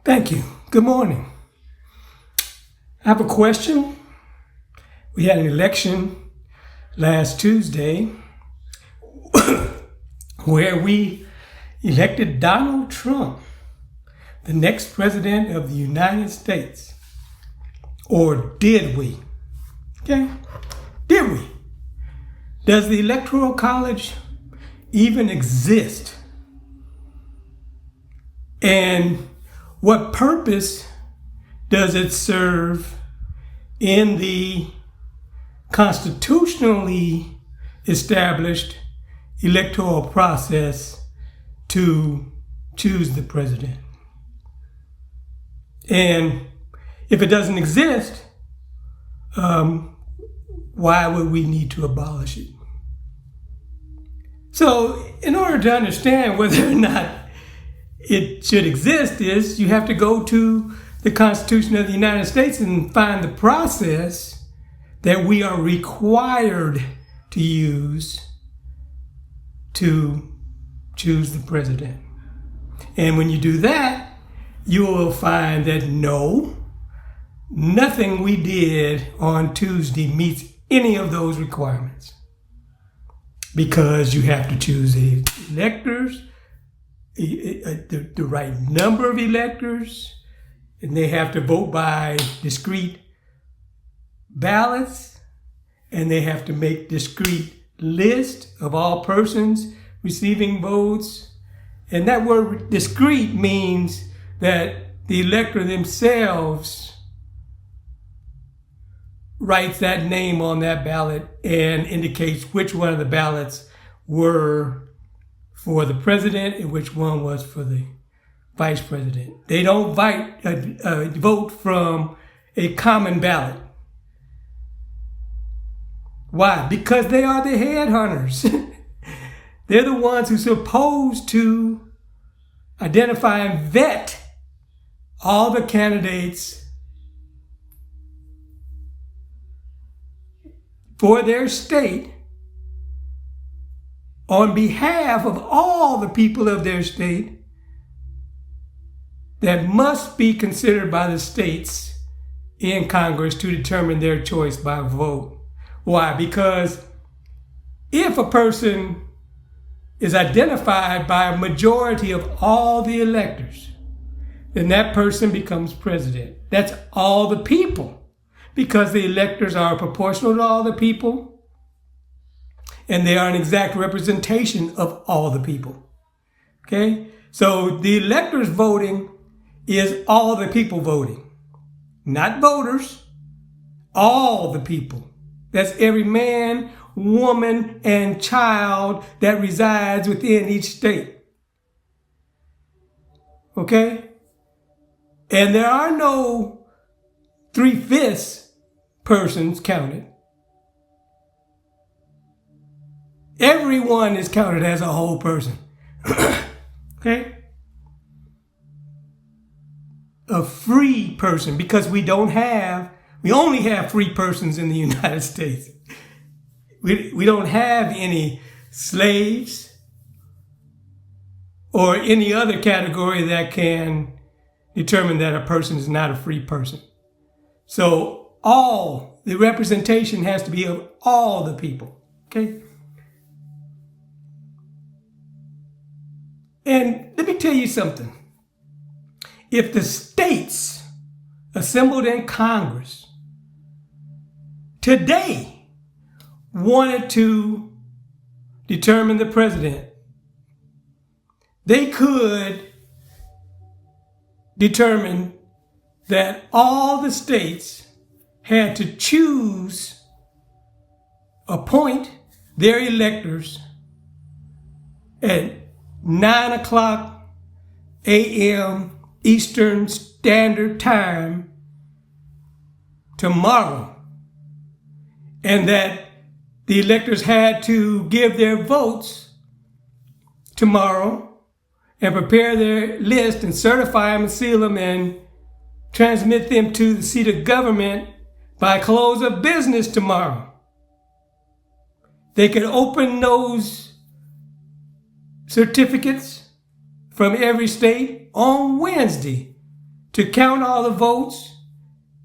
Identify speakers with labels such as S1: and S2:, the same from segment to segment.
S1: Thank you. Good morning. I have a question. We had an election last Tuesday where we elected Donald Trump, the next president of the United States. Or did we? Okay? Did we? Does the Electoral College even exist? And what purpose does it serve in the constitutionally established electoral process to choose the president? And if it doesn't exist, why would we need to abolish it? So in order to understand whether or not it should exist is you have to go to the Constitution of the United States and find the process that we are required to use to choose the president. And when you do that, you will find that nothing we did on Tuesday meets any of those requirements. Because you have to choose the electors, the right number of electors, and they have to vote by discrete ballots, and they have to make discrete list of all persons receiving votes. And that word discrete means that the elector themselves writes that name on that ballot and indicates which one of the ballots were for the president and which one was for the vice president. They don't vote from a common ballot. Why? Because they are the headhunters. They're the ones who are supposed to identify and vet all the candidates for their state on behalf of all the people of their state that must be considered by the states in Congress to determine their choice by vote. Why? Because if a person is identified by a majority of all the electors, then that person becomes president. That's all the people, because the electors are proportional to all the people, and they are an exact representation of all the people. Okay? So the electors voting is all the people voting. Not voters, all the people. That's every man, woman, and child that resides within each state. Okay? And there are no 3/5 persons counted. Everyone is counted as a whole person. Okay? A free person, because we only have free persons in the United States. We don't have any slaves or any other category that can determine that a person is not a free person. So the representation has to be of all the people. Okay? And let me tell you something. If the states assembled in Congress today wanted to determine the president, they could determine that all the states had to appoint their electors at 9:00 a.m. Eastern Standard Time tomorrow, and that the electors had to give their votes tomorrow and prepare their list and certify them and seal them and transmit them to the seat of government by close of business tomorrow. They could open those certificates from every state on Wednesday to count all the votes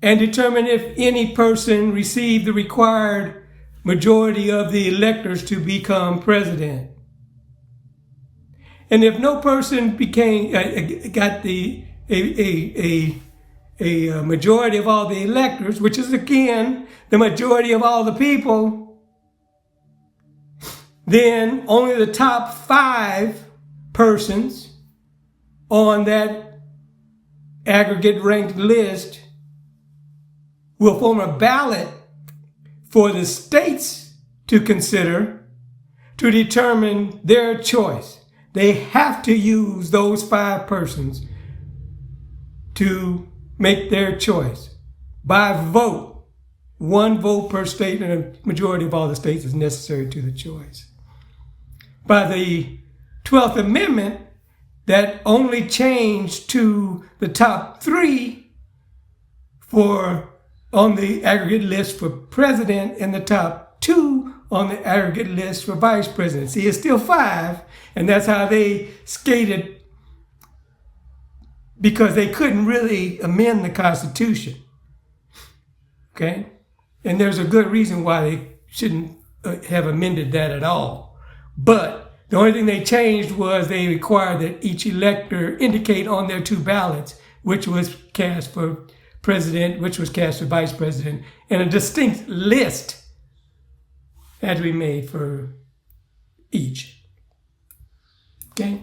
S1: and determine if any person received the required majority of the electors to become president. And if no person got a majority of all the electors, which is again the majority of all the people, then only the top 5 persons on that aggregate ranked list will form a ballot for the states to consider to determine their choice. They have to use those 5 persons to make their choice by vote. 1 vote per state, and a majority of all the states is necessary to the choice. By the 12th Amendment, that only changed to the top 3 on the aggregate list for president and the top 2 on the aggregate list for vice presidency. It's still 5, and that's how they skated, because they couldn't really amend the Constitution. Okay? And there's a good reason why they shouldn't have amended that at all. But the only thing they changed was they required that each elector indicate on their 2 ballots which was cast for president, which was cast for vice president, and a distinct list had to be made for each. Okay?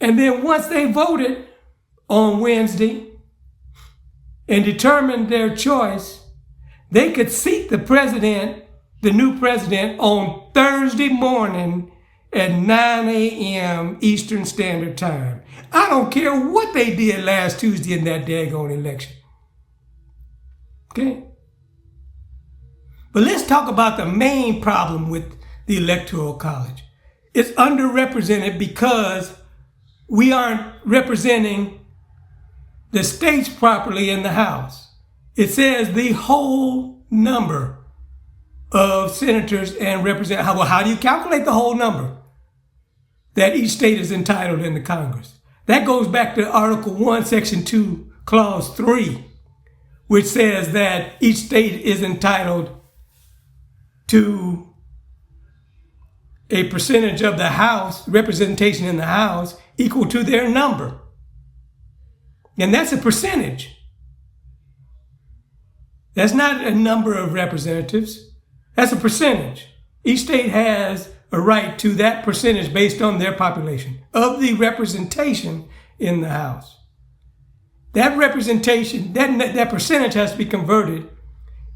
S1: And then once they voted on Wednesday and determined their choice, they could seat the president, the new president, on Thursday morning at 9 a.m. Eastern Standard Time. I don't care what they did last Tuesday in that daggone election. Okay? But let's talk about the main problem with the Electoral College. It's underrepresented because we aren't representing the states properly in the House. It says the whole number of senators and representatives. Well, how do you calculate the whole number that each state is entitled in the Congress? That goes back to Article 1, Section 2, Clause 3, which says that each state is entitled to a percentage of the House, representation in the House, equal to their number. And that's a percentage. That's not a number of representatives. That's a percentage. Each state has a right to that percentage based on their population of the representation in the House. That representation, that percentage has to be converted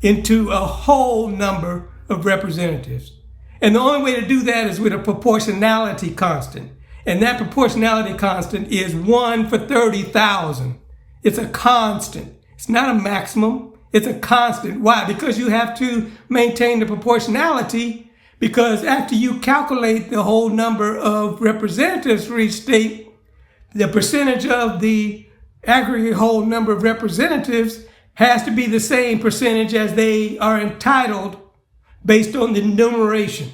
S1: into a whole number of representatives. And the only way to do that is with a proportionality constant. And that proportionality constant is 1 for 30,000. It's a constant. It's not a maximum. It's a constant. Why? Because you have to maintain the proportionality, because after you calculate the whole number of representatives for each state, the percentage of the aggregate whole number of representatives has to be the same percentage as they are entitled based on the numeration.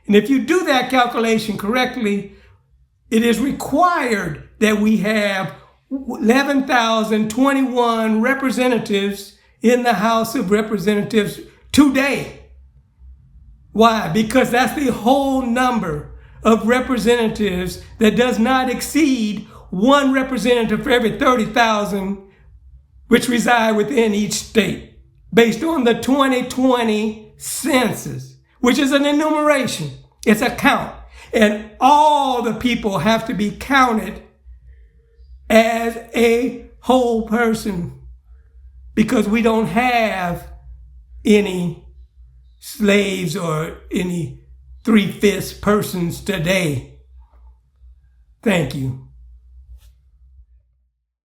S1: And if you do that calculation correctly, it is required that we have 11,021 representatives in the House of Representatives today. Why? Because that's the whole number of representatives that does not exceed 1 representative for every 30,000 which reside within each state, based on the 2020 census, which is an enumeration. It's a count. And all the people have to be counted as a whole person, because we don't have any slaves or any 3/5 persons today. Thank you.